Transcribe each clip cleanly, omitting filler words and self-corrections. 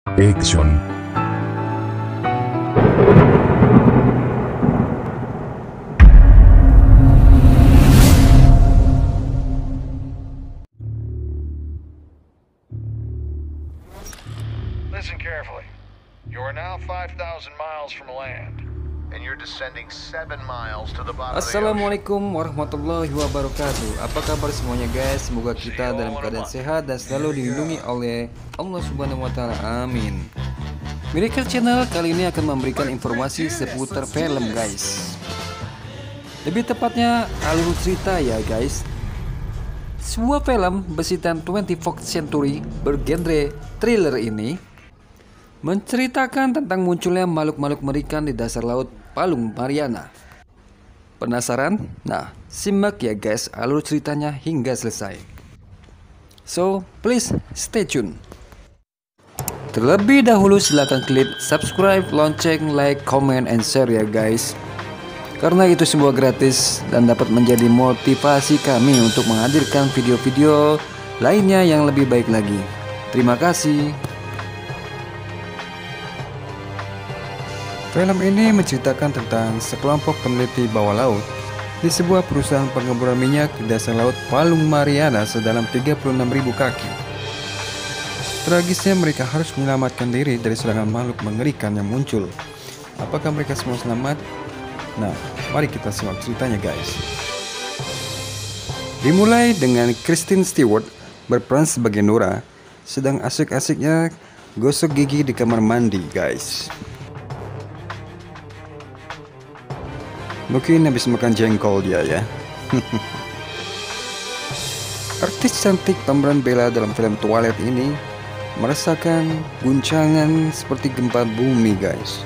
Action. Listen carefully. You are now 5,000 miles from land, and you're descending 7 miles to the bottom of the ocean. Assalamualaikum warahmatullahi wabarakatuh. Apa kabar semuanya guys? Semoga kita dalam keadaan sehat dan selalu dilindungi oleh Allah Subhanahu wa taala. Amin. Miracle Channel kali ini akan memberikan informasi seputar film guys. Lebih tepatnya alur cerita ya guys. Sebuah film besutan 24th Century bergenre thriller ini menceritakan tentang munculnya makhluk-makhluk mengerikan di dasar laut Palung Mariana. Penasaran? Nah, simak ya guys alur ceritanya hingga selesai. So, please stay tune. Terlebih dahulu silakan klik subscribe, lonceng, like, comment, and share ya guys. Karena itu semua gratis dan dapat menjadi motivasi kami untuk menghadirkan video-video lainnya yang lebih baik lagi. Terima kasih. Film ini menceritakan tentang sekelompok peneliti bawah laut di sebuah perusahaan pengeboran minyak di dasar laut Palung Mariana sedalam 36.000 kaki. Tragisnya mereka harus menyelamatkan diri dari serangan makhluk mengerikan yang muncul. Apakah mereka semua selamat? Nah, mari kita simak ceritanya guys. Dimulai dengan Kristen Stewart berperan sebagai Nora sedang asik-asiknya gosok gigi di kamar mandi guys. Mungkin habis makan jengkol dia ya. Artis cantik pemeran Bella dalam film Twilight ini merasakan guncangan seperti gempa bumi guys.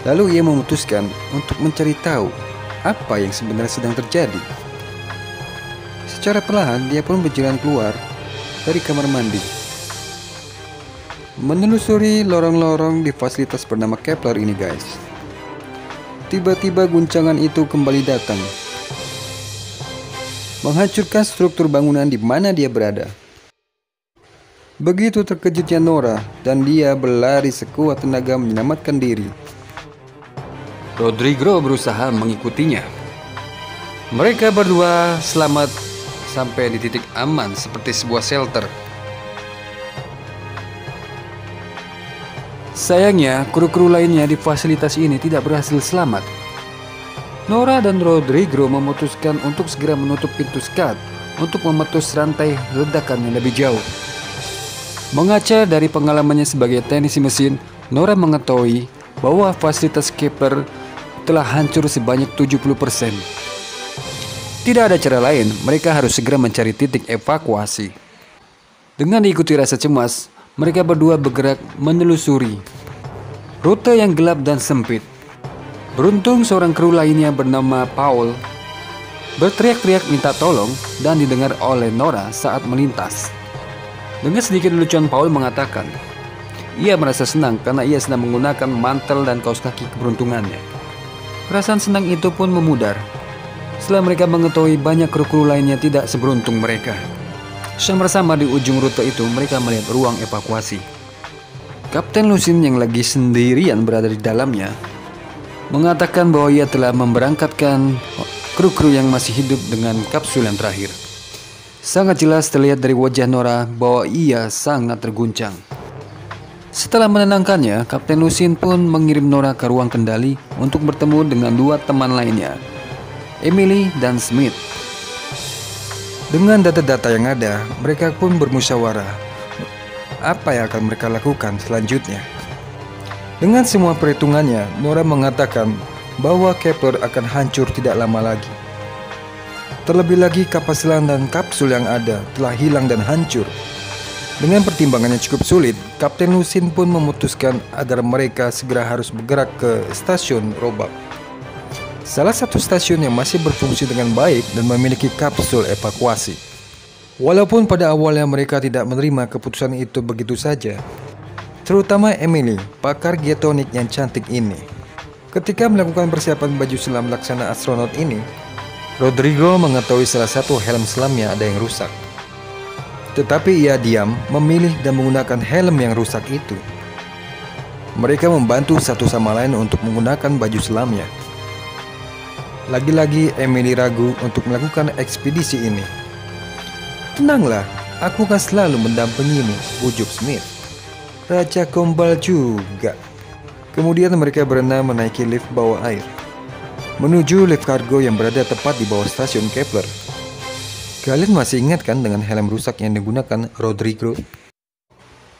Lalu ia memutuskan untuk mencari tahu apa yang sebenarnya sedang terjadi. Secara perlahan dia pun berjalan keluar dari kamar mandi, menelusuri lorong-lorong di fasilitas bernama Kepler ini guys. Tiba-tiba guncangan itu kembali datang, menghancurkan struktur bangunan di mana dia berada. Begitu terkejutnya Nora dan dia berlari sekuat tenaga menyelamatkan diri. Rodrigo berusaha mengikutinya. Mereka berdua selamat sampai di titik aman seperti sebuah shelter. Sayangnya, kru-kru lainnya di fasilitas ini tidak berhasil selamat. Nora dan Rodrigo memutuskan untuk segera menutup pintu skat untuk memutus rantai ledakan yang lebih jauh. Mengaca dari pengalamannya sebagai teknisi mesin, Nora mengetahui bahwa fasilitas Kepler telah hancur sebanyak 70%. Tidak ada cara lain, mereka harus segera mencari titik evakuasi. Dengan diikuti rasa cemas, mereka berdua bergerak menelusuri rute yang gelap dan sempit. Beruntung seorang kru lainnya bernama Paul berteriak-teriak minta tolong dan didengar oleh Nora saat melintas. Dengan sedikit lelucon, Paul mengatakan ia merasa senang karena ia sedang menggunakan mantel dan kaos kaki keberuntungannya. Perasaan senang itu pun memudar setelah mereka mengetahui banyak kru-kru lainnya tidak seberuntung mereka. Sama-sama di ujung rute itu mereka melihat ruang evakuasi. Kapten Lucien yang lagi sendirian berada di dalamnya mengatakan bahwa ia telah memberangkatkan kru-kru yang masih hidup dengan kapsul yang terakhir. Sangat jelas terlihat dari wajah Nora bahwa ia sangat terguncang. Setelah menenangkannya, Kapten Lucien pun mengirim Nora ke ruang kendali untuk bertemu dengan dua teman lainnya, Emily dan Smith. Dengan data-data yang ada, mereka pun bermusyawarah apa yang akan mereka lakukan selanjutnya. Dengan semua perhitungannya, Nora mengatakan bahwa Kepler akan hancur tidak lama lagi. Terlebih lagi kapal selam dan kapsul yang ada telah hilang dan hancur. Dengan pertimbangan yang cukup sulit, Kapten Lucien pun memutuskan agar mereka segera harus bergerak ke stasiun Roebuck, salah satu stasiun yang masih berfungsi dengan baik dan memiliki kapsul evakuasi. Walaupun pada awalnya mereka tidak menerima keputusan itu begitu saja, terutama Emily, pakar geotonik yang cantik ini. Ketika melakukan persiapan baju selam laksana astronot ini, Rodrigo mengetahui salah satu helm selamnya ada yang rusak. Tetapi ia diam, memilih dan menggunakan helm yang rusak itu. Mereka membantu satu sama lain untuk menggunakan baju selamnya. Lagi-lagi Emily ragu untuk melakukan ekspedisi ini. "Tenanglah, aku akan selalu mendampingimu," bujuk Smith. Raja Gombal juga. Kemudian mereka berenam menaiki lift bawah air, menuju lift kargo yang berada tepat di bawah stasiun Kepler. Kalian masih ingat kan dengan helm rusak yang digunakan Rodrigo?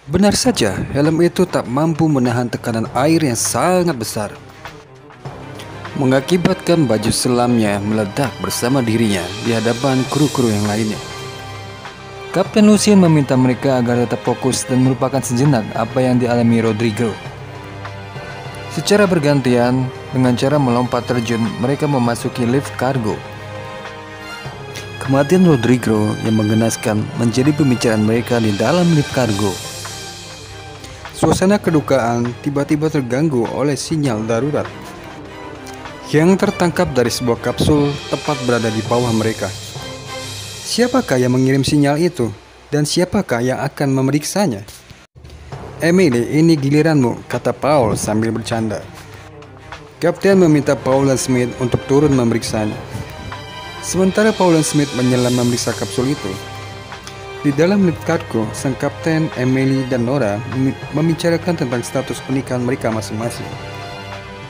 Benar saja, helm itu tak mampu menahan tekanan air yang sangat besar, mengakibatkan baju selamnya meledak bersama dirinya di hadapan kru-kru yang lainnya. Kapten Lucien meminta mereka agar tetap fokus dan melupakan sejenak apa yang dialami Rodrigo. Secara bergantian, dengan cara melompat terjun, mereka memasuki lift kargo. Kematian Rodrigo yang menggenaskan menjadi pembicaraan mereka di dalam lift kargo. Suasana kedukaan tiba-tiba terganggu oleh sinyal darurat yang tertangkap dari sebuah kapsul tepat berada di bawah mereka. Siapakah yang mengirim sinyal itu? Dan siapakah yang akan memeriksanya? "Emily, ini giliranmu," kata Paul sambil bercanda. Kapten meminta Paul dan Smith untuk turun memeriksanya. Sementara Paul dan Smith menyelam memeriksa kapsul itu, di dalam lift kargo, sang kapten, Emily, dan Nora membicarakan tentang status pernikahan mereka masing-masing.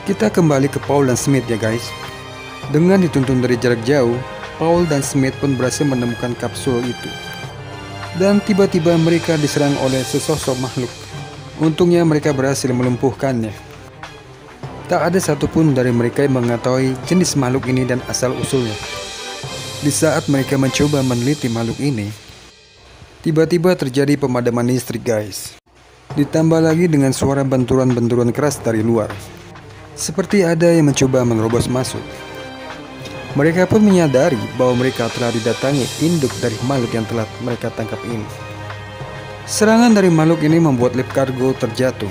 Kita kembali ke Paul dan Smith ya guys. Dengan dituntun dari jarak jauh, Paul dan Smith pun berhasil menemukan kapsul itu. Dan tiba-tiba mereka diserang oleh sesosok makhluk. Untungnya mereka berhasil melumpuhkannya. Tak ada satupun dari mereka yang mengetahui jenis makhluk ini dan asal-usulnya. Di saat mereka mencoba meneliti makhluk ini, tiba-tiba terjadi pemadaman listrik guys. Ditambah lagi dengan suara benturan-benturan keras dari luar, seperti ada yang mencoba menerobos masuk. Mereka pun menyadari bahwa mereka telah didatangi induk dari makhluk yang telah mereka tangkap ini. Serangan dari makhluk ini membuat lift kargo terjatuh.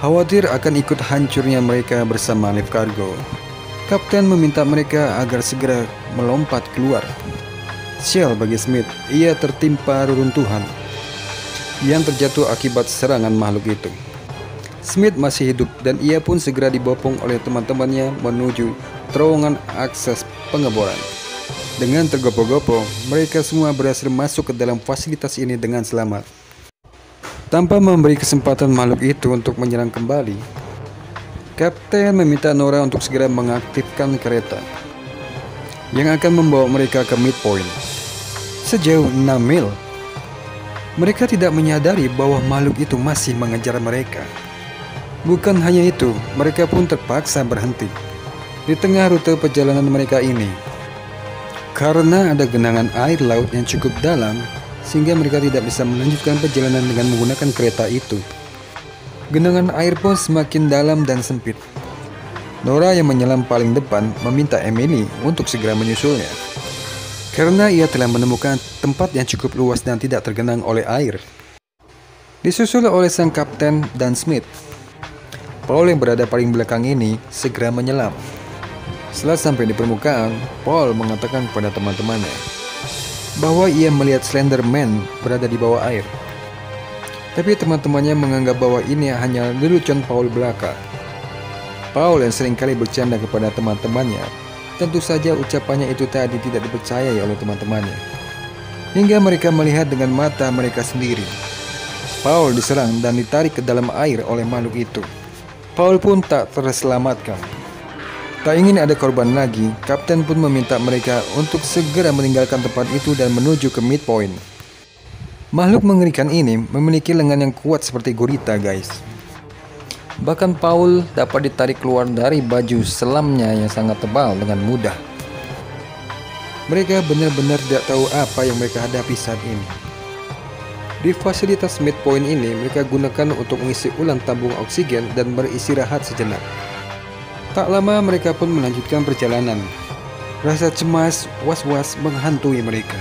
Khawatir akan ikut hancurnya mereka bersama lift kargo, Kapten meminta mereka agar segera melompat keluar. Sial bagi Smith, ia tertimpa reruntuhan yang terjatuh akibat serangan makhluk itu. Smith masih hidup dan ia pun segera dibopong oleh teman-temannya menuju terowongan akses pengeboran. Dengan tergopoh-gopoh, mereka semua berhasil masuk ke dalam fasilitas ini dengan selamat. Tanpa memberi kesempatan makhluk itu untuk menyerang kembali, Kapten meminta Nora untuk segera mengaktifkan kereta yang akan membawa mereka ke midpoint sejauh 6 mil. Mereka tidak menyadari bahwa makhluk itu masih mengejar mereka. Bukan hanya itu, mereka pun terpaksa berhenti di tengah rute perjalanan mereka ini karena ada genangan air laut yang cukup dalam sehingga mereka tidak bisa melanjutkan perjalanan dengan menggunakan kereta itu. Genangan air pun semakin dalam dan sempit. Nora yang menyelam paling depan meminta Emily untuk segera menyusulnya karena ia telah menemukan tempat yang cukup luas dan tidak tergenang oleh air. Disusul oleh sang kapten dan Smith, Paul yang berada paling belakang ini segera menyelam. Setelah sampai di permukaan, Paul mengatakan kepada teman-temannya bahwa ia melihat Slender Man berada di bawah air. Tapi teman-temannya menganggap bahwa ini hanya lelucon Paul belaka. Paul yang seringkali bercanda kepada teman-temannya, tentu saja ucapannya itu tadi tidak dipercayai oleh teman-temannya. Hingga mereka melihat dengan mata mereka sendiri. Paul diserang dan ditarik ke dalam air oleh makhluk itu. Paul pun tak terselamatkan. Tak ingin ada korban lagi, Kapten pun meminta mereka untuk segera meninggalkan tempat itu dan menuju ke midpoint. Makhluk mengerikan ini memiliki lengan yang kuat seperti gurita guys. Bahkan Paul dapat ditarik keluar dari baju selamnya yang sangat tebal dengan mudah. Mereka benar-benar tidak tahu apa yang mereka hadapi saat ini. Di fasilitas midpoint ini mereka gunakan untuk mengisi ulang tabung oksigen dan beristirahat sejenak. Tak lama mereka pun melanjutkan perjalanan. Rasa cemas, was-was menghantui mereka.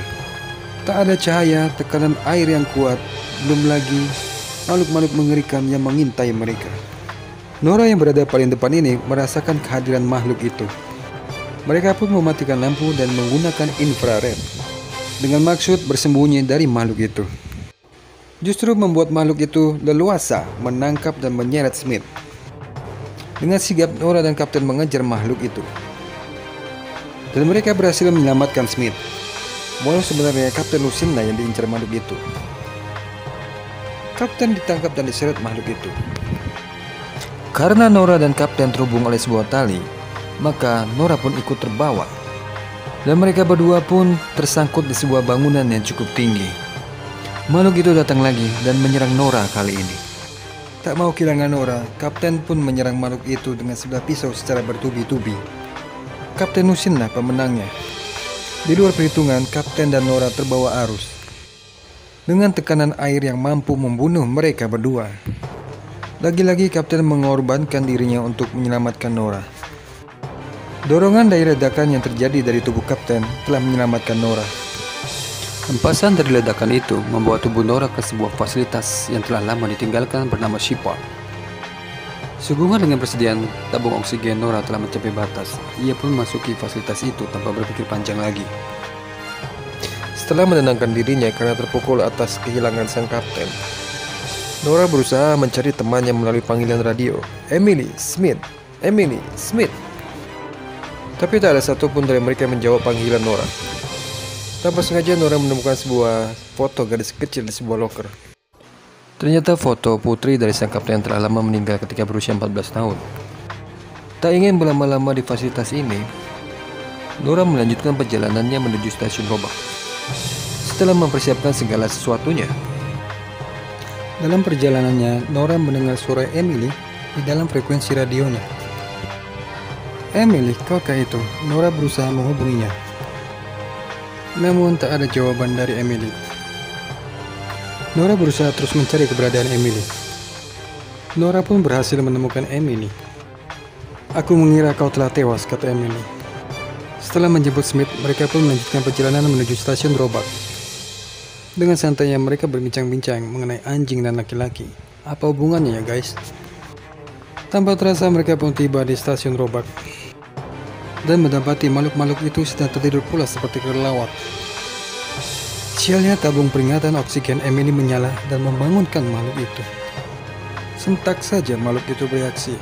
Tak ada cahaya, tekanan air yang kuat, belum lagi makhluk-makhluk mengerikan yang mengintai mereka. Nora yang berada paling depan ini merasakan kehadiran makhluk itu. Mereka pun mematikan lampu dan menggunakan infrared. dengan maksud bersembunyi dari makhluk itu. Justru membuat makhluk itu leluasa menangkap dan menyeret Smith. Dengan sigap Nora dan Kapten mengejar makhluk itu. Dan mereka berhasil menyelamatkan Smith. Walau sebenarnya Kapten Lucinda yang diincar makhluk itu. Kapten ditangkap dan diseret makhluk itu. Karena Nora dan Kapten terhubung oleh sebuah tali, maka Nora pun ikut terbawa. Dan mereka berdua pun tersangkut di sebuah bangunan yang cukup tinggi. Makhluk itu datang lagi dan menyerang Nora kali ini. Tak mau kehilangan Nora, Kapten pun menyerang makhluk itu dengan sebelah pisau secara bertubi-tubi. Kapten Lucinda pemenangnya. Di luar perhitungan, Kapten dan Nora terbawa arus. Dengan tekanan air yang mampu membunuh mereka berdua. Lagi-lagi Kapten mengorbankan dirinya untuk menyelamatkan Nora. Dorongan dari ledakan yang terjadi dari tubuh Kapten telah menyelamatkan Nora. Hempasan dari ledakan itu membawa tubuh Nora ke sebuah fasilitas yang telah lama ditinggalkan bernama Shepard. Sehubungan dengan persediaan tabung oksigen Nora telah mencapai batas, ia pun memasuki fasilitas itu tanpa berpikir panjang lagi. Setelah menenangkan dirinya karena terpukul atas kehilangan sang kapten, Nora berusaha mencari temannya melalui panggilan radio, Emily, Smith, Emily, Smith. Tapi tak ada satupun dari mereka menjawab panggilan Nora. Tanpa sengaja Nora menemukan sebuah foto gadis kecil di sebuah loker. Ternyata foto putri dari sang kapten yang telah lama meninggal ketika berusia 14 tahun. Tak ingin berlama-lama di fasilitas ini, Nora melanjutkan perjalanannya menuju stasiun Roebuck. Setelah mempersiapkan segala sesuatunya, dalam perjalanannya Nora mendengar suara Emily di dalam frekuensi radionya. "Emily, kaukah itu?" Nora berusaha menghubunginya. Namun tak ada jawaban dari Emily. Nora berusaha terus mencari keberadaan Emily. Nora pun berhasil menemukan Emily. "Aku mengira kau telah tewas," kata Emily. Setelah menjemput Smith, mereka pun melanjutkan perjalanan menuju stasiun Roebuck. Dengan santainya mereka berbincang-bincang mengenai anjing dan laki-laki. Apa hubungannya ya guys? Tanpa terasa mereka pun tiba di stasiun Roebuck dan mendapati makhluk-makhluk itu sedang tertidur pula seperti kelelawar. Sialnya tabung peringatan oksigen Emily menyala dan membangunkan makhluk itu. Sentak saja makhluk itu bereaksi,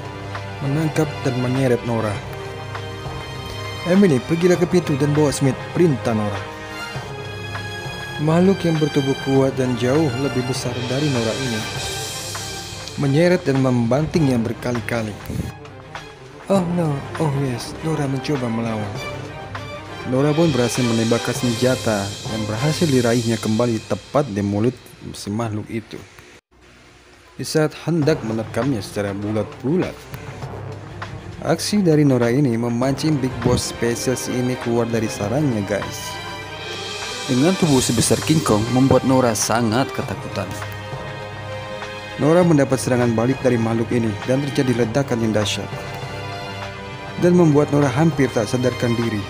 menangkap dan menyeret Nora. "Emily, pergilah ke pintu dan bawa Smith," perintah Nora. Makhluk yang bertubuh kuat dan jauh lebih besar dari Nora ini menyeret dan membantingnya berkali-kali. "Oh no, oh yes," Nora mencoba melawan. Nora pun berhasil menembakkan senjata yang berhasil diraihnya kembali tepat di mulut si makhluk itu. Di saat hendak menerkamnya secara bulat-bulat. Aksi dari Nora ini memancing Big Boss spesies ini keluar dari sarangnya guys. Dengan tubuh sebesar King Kong membuat Nora sangat ketakutan. Nora mendapat serangan balik dari makhluk ini dan terjadi ledakan yang dahsyat. Dan membuat Nora hampir tak sadarkan diri.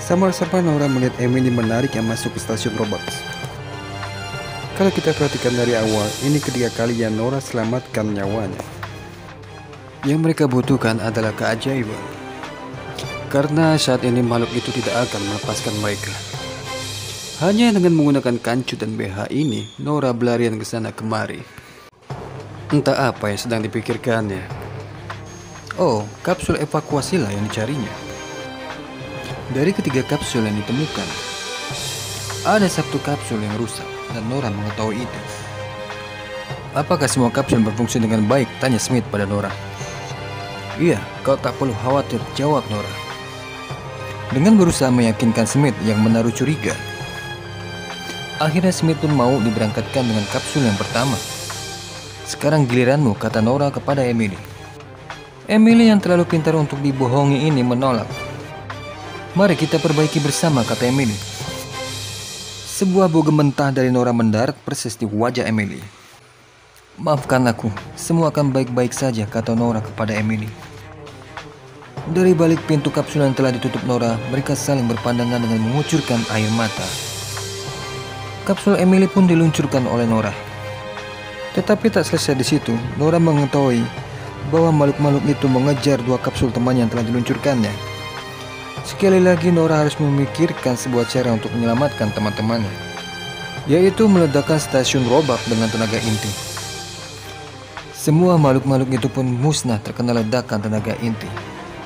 Samar-samar Nora melihat Emily menariknya masuk ke stasiun Roebuck. Kalau kita perhatikan dari awal, ini ketiga kali yang Nora selamatkan nyawanya. Yang mereka butuhkan adalah keajaiban. Karena saat ini makhluk itu tidak akan melepaskan mereka. Hanya dengan menggunakan kancut dan BH ini, Nora berlarian ke sana kemari. Entah apa yang sedang dipikirkannya. Oh, kapsul evakuasi lah yang dicarinya. Dari ketiga kapsul yang ditemukan, ada satu kapsul yang rusak dan Nora mengetahui itu. "Apakah semua kapsul berfungsi dengan baik?" tanya Smith pada Nora. "Iya, kau tak perlu khawatir," jawab Nora. Dengan berusaha meyakinkan Smith yang menaruh curiga, akhirnya Smith pun mau diberangkatkan dengan kapsul yang pertama. "Sekarang giliranmu," kata Nora kepada Emily. Emily yang terlalu pintar untuk dibohongi ini menolak. "Mari kita perbaiki bersama," kata Emily. Sebuah bau mentah dari Nora mendarat persis di wajah Emily. "Maafkan aku, semua akan baik-baik saja," kata Nora kepada Emily. Dari balik pintu kapsul yang telah ditutup Nora, mereka saling berpandangan dengan mengucurkan air mata. Kapsul Emily pun diluncurkan oleh Nora. Tetapi tak selesai di situ, Nora mengetahui bahwa makhluk-makhluk itu mengejar dua kapsul teman yang telah diluncurkannya. Sekali lagi Nora harus memikirkan sebuah cara untuk menyelamatkan teman-temannya, yaitu meledakkan stasiun Roebuck dengan tenaga inti. Semua makhluk-makhluk itu pun musnah terkena ledakan tenaga inti,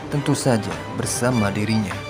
tentu saja bersama dirinya.